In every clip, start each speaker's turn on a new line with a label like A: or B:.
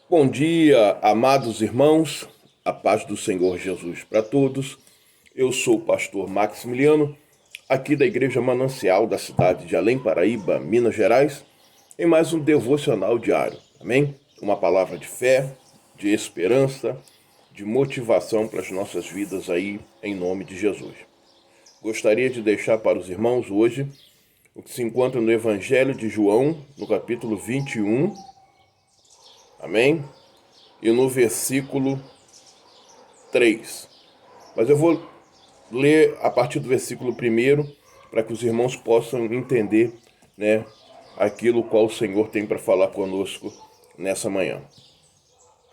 A: Bom dia, amados irmãos, a paz do Senhor Jesus para todos. Eu sou o pastor Maximiliano, aqui da Igreja Manancial da cidade de Além Paraíba, Minas Gerais, em mais um devocional diário. Amém? Uma palavra de fé, de esperança, de motivação para as nossas vidas aí, em nome de Jesus. Gostaria de deixar para os irmãos hoje o que se encontra no Evangelho de João, no capítulo 21, amém? E no versículo 3. Mas eu vou ler a partir do versículo 1 para que os irmãos possam entender, né, aquilo qual o Senhor tem para falar conosco nessa manhã.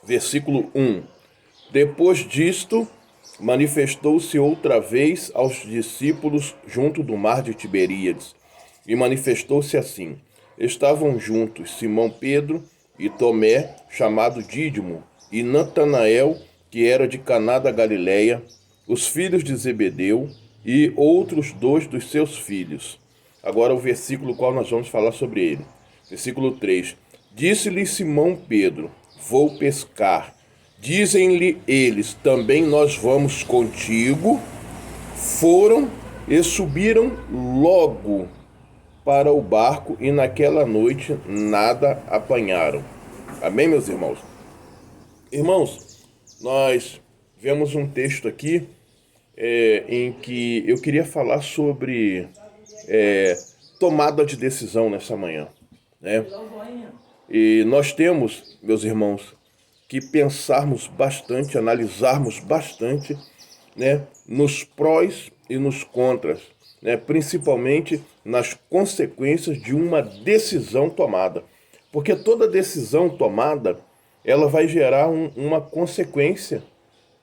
A: Versículo 1. Depois disto, manifestou-se outra vez aos discípulos junto do mar de Tiberíades. E manifestou-se assim: estavam juntos Simão Pedro e Tomé, chamado Dídimo, e Natanael, que era de Caná da Galileia, os filhos de Zebedeu e outros dois dos seus filhos. Agora o versículo qual nós vamos falar sobre ele. Versículo 3. Disse-lhe Simão Pedro: vou pescar. Dizem-lhe eles: também nós vamos contigo. Foram e subiram logo para o barco e naquela noite nada apanharam. Amém, meus irmãos? Irmãos, nós vemos um texto aqui em que eu queria falar sobre tomada de decisão nessa manhã, né? E nós temos, meus irmãos, que pensarmos bastante, analisarmos bastante, né, nos prós e nos contras, né, principalmente nas consequências de uma decisão tomada. Porque toda decisão tomada, ela vai gerar uma consequência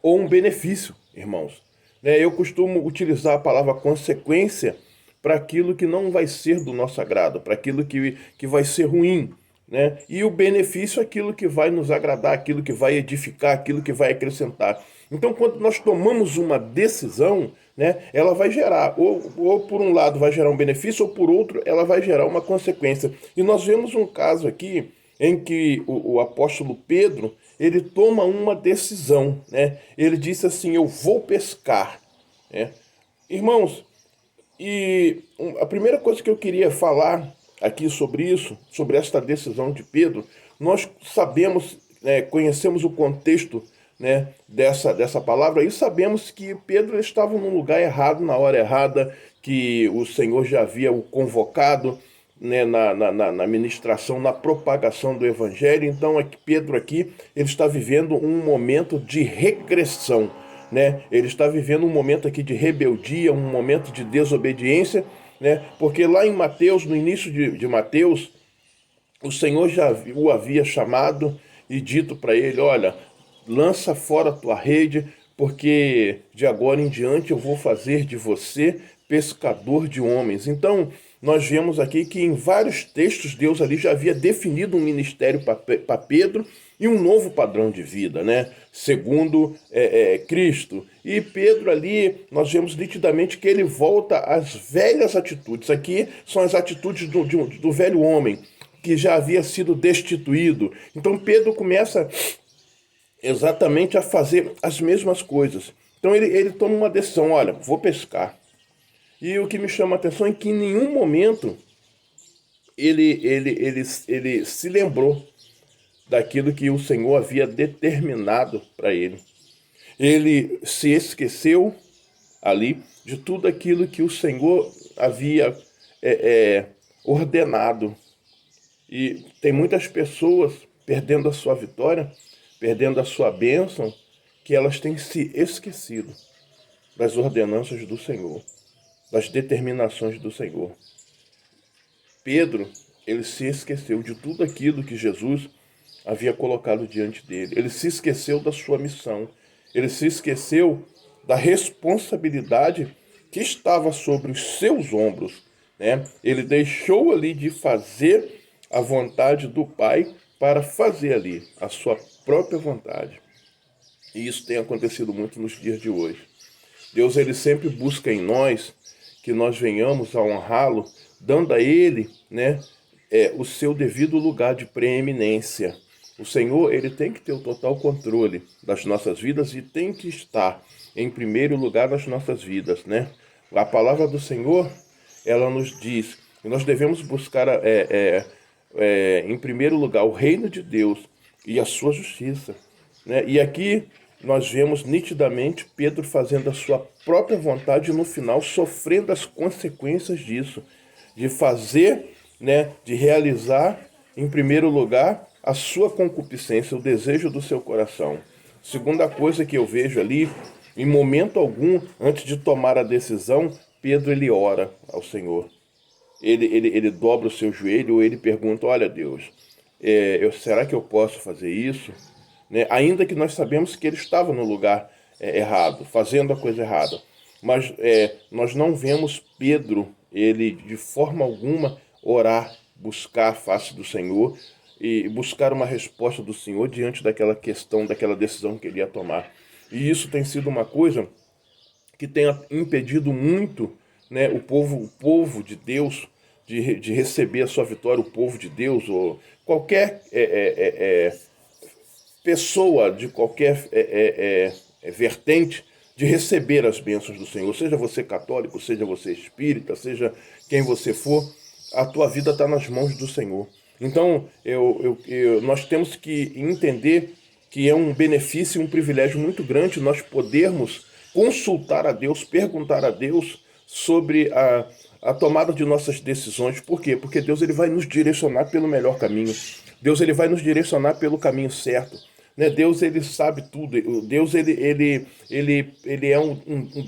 A: ou um benefício, irmãos. Né, eu costumo utilizar a palavra consequência para aquilo que não vai ser do nosso agrado, para aquilo que vai ser ruim, né? E o benefício é aquilo que vai nos agradar, aquilo que vai edificar, aquilo que vai acrescentar. Então, quando nós tomamos uma decisão, né, ela vai gerar, ou por um lado vai gerar um benefício, ou por outro ela vai gerar uma consequência. E nós vemos um caso aqui em que o apóstolo Pedro, ele toma uma decisão, né? Ele disse assim: eu vou pescar, né? Irmãos, e a primeira coisa que eu queria falar aqui sobre isso, sobre esta decisão de Pedro, nós sabemos, né, conhecemos o contexto, né, dessa palavra e sabemos que Pedro estava num lugar errado, na hora errada, que o Senhor já havia o convocado, né, na ministração, na propagação do Evangelho. Então, Pedro aqui, ele está vivendo um momento de regressão, né? Ele está vivendo um momento aqui de rebeldia, um momento de desobediência, né? Porque lá em Mateus, no início de Mateus, o Senhor já o havia chamado e dito para ele: olha, lança fora a tua rede, porque de agora em diante eu vou fazer de você pescador de homens. Então, nós vemos aqui que em vários textos Deus ali já havia definido um ministério para Pedro e um novo padrão de vida, né? Segundo Cristo. E Pedro ali, nós vemos nitidamente que ele volta às velhas atitudes. Aqui são as atitudes do velho homem, que já havia sido destituído. Então Pedro começa exatamente a fazer as mesmas coisas. Então ele toma uma decisão: olha, vou pescar. E o que me chama a atenção é que em nenhum momento ele se lembrou daquilo que o Senhor havia determinado para ele. Ele se esqueceu ali de tudo aquilo que o Senhor havia ordenado. E tem muitas pessoas perdendo a sua vitória, perdendo a sua bênção, que elas têm se esquecido das ordenanças do Senhor, das determinações do Senhor. Pedro, ele se esqueceu de tudo aquilo que Jesus havia colocado diante dele. Ele se esqueceu da sua missão. Ele se esqueceu da responsabilidade que estava sobre os seus ombros, né? Ele deixou ali de fazer a vontade do Pai para fazer ali a sua própria vontade. E isso tem acontecido muito nos dias de hoje. Deus, ele sempre busca em nós que nós venhamos a honrá-lo, dando a ele, né, o seu devido lugar de preeminência. O Senhor, ele tem que ter o total controle das nossas vidas e tem que estar em primeiro lugar nas nossas vidas, né? A palavra do Senhor, ela nos diz que nós devemos buscar em primeiro lugar o reino de Deus e a sua justiça, né? E aqui nós vemos nitidamente Pedro fazendo a sua própria vontade e no final sofrendo as consequências disso, de fazer, né, de realizar em primeiro lugar a sua concupiscência, o desejo do seu coração. Segunda coisa que eu vejo ali, em momento algum, antes de tomar a decisão, Pedro ele ora ao Senhor. Ele dobra o seu joelho, ou ele pergunta: olha Deus, será que eu posso fazer isso? Né? Ainda que nós sabemos que ele estava no lugar errado, fazendo a coisa errada. Mas nós não vemos Pedro, ele de forma alguma, orar, buscar a face do Senhor e buscar uma resposta do Senhor diante daquela questão, daquela decisão que ele ia tomar. E isso tem sido uma coisa que tem impedido muito, né, o povo de Deus de receber a sua vitória, o povo de Deus, ou qualquer pessoa de qualquer vertente, de receber as bênçãos do Senhor. Seja você católico, seja você espírita, seja quem você for, a tua vida está nas mãos do Senhor. Então, nós temos que entender que é um benefício e um privilégio muito grande nós podermos consultar a Deus, perguntar a Deus sobre a tomada de nossas decisões. Por quê? Porque Deus ele vai nos direcionar pelo melhor caminho. Deus ele vai nos direcionar pelo caminho certo. Né? Deus ele sabe tudo. Deus ele é um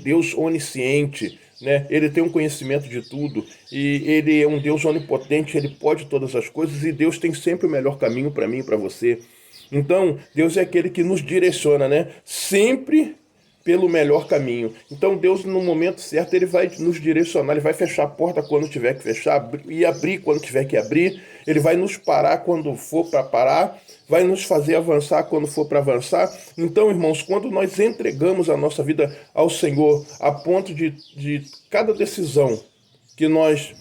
A: Deus onisciente. Né? Ele tem um conhecimento de tudo e ele é um Deus onipotente, ele pode todas as coisas e Deus tem sempre o melhor caminho para mim e para você. Então, Deus é aquele que nos direciona, né? Sempre pelo melhor caminho. Então, Deus, no momento certo, ele vai nos direcionar, ele vai fechar a porta quando tiver que fechar e abrir quando tiver que abrir. Ele vai nos parar quando for para parar, vai nos fazer avançar quando for para avançar. Então, irmãos, quando nós entregamos a nossa vida ao Senhor, a ponto de cada decisão que nós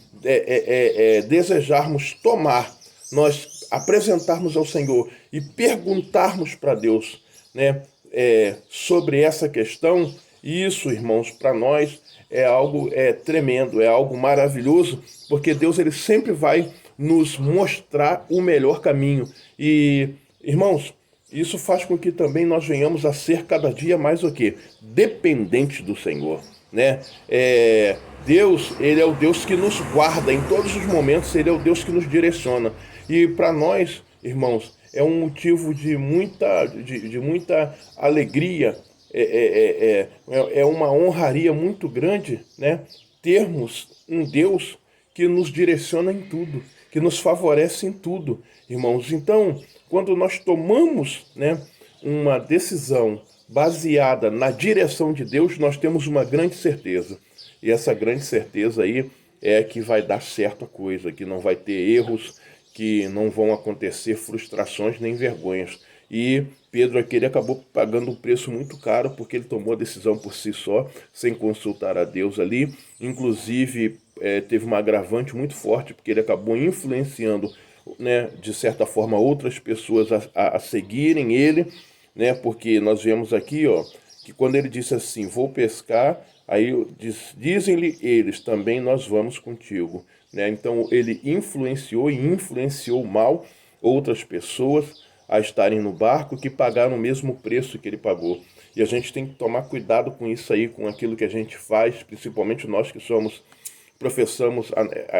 A: desejarmos tomar, nós apresentarmos ao Senhor e perguntarmos para Deus, né, sobre essa questão, isso, irmãos, para nós é algo tremendo, é algo maravilhoso, porque Deus ele sempre vai nos mostrar o melhor caminho. E, irmãos, isso faz com que também nós venhamos a ser cada dia mais o quê? Dependentes do Senhor, né? Deus, ele é o Deus que nos guarda em todos os momentos, ele é o Deus que nos direciona. E para nós, irmãos, é um motivo de muita alegria, é uma honraria muito grande, né? Termos um Deus que nos direciona em tudo, que nos favorece em tudo, irmãos. Então, quando nós tomamos, né, uma decisão baseada na direção de Deus, nós temos uma grande certeza. E essa grande certeza aí é que vai dar certo a coisa, que não vai ter erros, que não vão acontecer frustrações nem vergonhas. E Pedro aqui ele acabou pagando um preço muito caro, porque ele tomou a decisão por si só, sem consultar a Deus ali. Inclusive, teve uma agravante muito forte, porque ele acabou influenciando, né, de certa forma, outras pessoas a seguirem ele, né, porque nós vemos aqui, ó, que quando ele disse assim, vou pescar, aí dizem-lhe eles, também nós vamos contigo. Né? Então ele influenciou e influenciou mal outras pessoas a estarem no barco que pagaram o mesmo preço que ele pagou. E a gente tem que tomar cuidado com isso aí, com aquilo que a gente faz, principalmente nós que professamos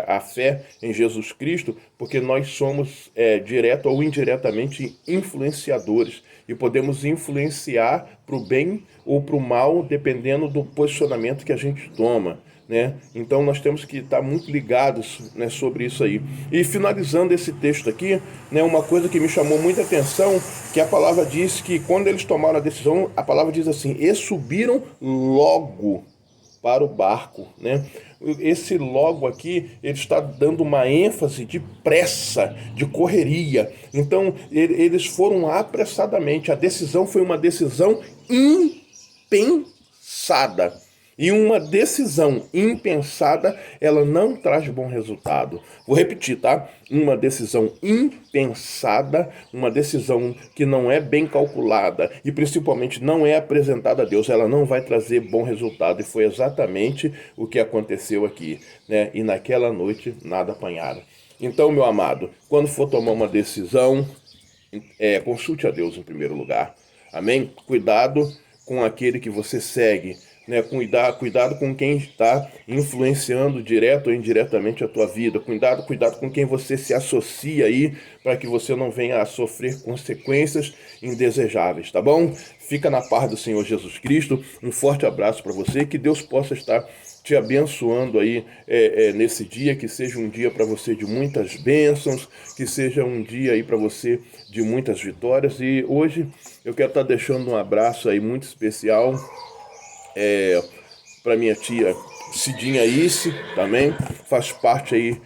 A: a fé em Jesus Cristo, porque nós somos direto ou indiretamente influenciadores e podemos influenciar para o bem ou para o mal, dependendo do posicionamento que a gente toma. Né? Então nós temos que estar muito ligados, né, sobre isso aí. E finalizando esse texto aqui, né, uma coisa que me chamou muita atenção, que a palavra diz que quando eles tomaram a decisão, a palavra diz assim, e subiram logo para o barco, né? Esse logo aqui, ele está dando uma ênfase de pressa, de correria. Então, eles foram apressadamente. A decisão foi uma decisão impensada. E uma decisão impensada, ela não traz bom resultado. Vou repetir, tá? Uma decisão impensada, uma decisão que não é bem calculada e principalmente não é apresentada a Deus, ela não vai trazer bom resultado. E foi exatamente o que aconteceu aqui, né? E naquela noite nada apanharam. Então, meu amado, quando for tomar uma decisão, consulte a Deus em primeiro lugar. Amém? Cuidado com aquele que você segue, né? Cuidado com quem está influenciando direto ou indiretamente a tua vida. Cuidado com quem você se associa aí, para que você não venha a sofrer consequências indesejáveis, tá bom? Fica na paz do Senhor Jesus Cristo. Um forte abraço para você, que Deus possa estar te abençoando aí nesse dia, que seja um dia para você de muitas bênçãos, que seja um dia aí para você de muitas vitórias. E hoje eu quero estar deixando um abraço aí muito especial para minha tia Cidinha Isse, também faz parte aí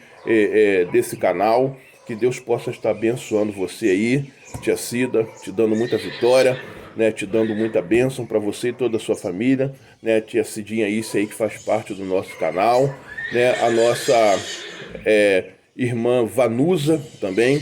A: desse canal. Que Deus possa estar abençoando você aí, tia Cida, te dando muita vitória, né, te dando muita bênção para você e toda a sua família, né, tia Cidinha Isse aí que faz parte do nosso canal, né, a nossa irmã Vanusa também,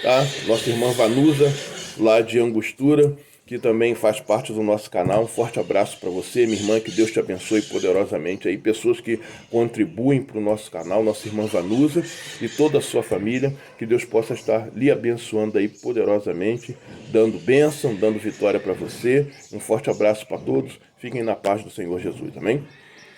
A: tá? Nossa irmã Vanusa, lá de Angostura, que também faz parte do nosso canal. Um forte abraço para você, minha irmã, que Deus te abençoe poderosamente aí. Pessoas que contribuem para o nosso canal, nossa irmã Vanusa e toda a sua família, que Deus possa estar lhe abençoando aí poderosamente, dando bênção, dando vitória para você. Um forte abraço para todos. Fiquem na paz do Senhor Jesus, amém?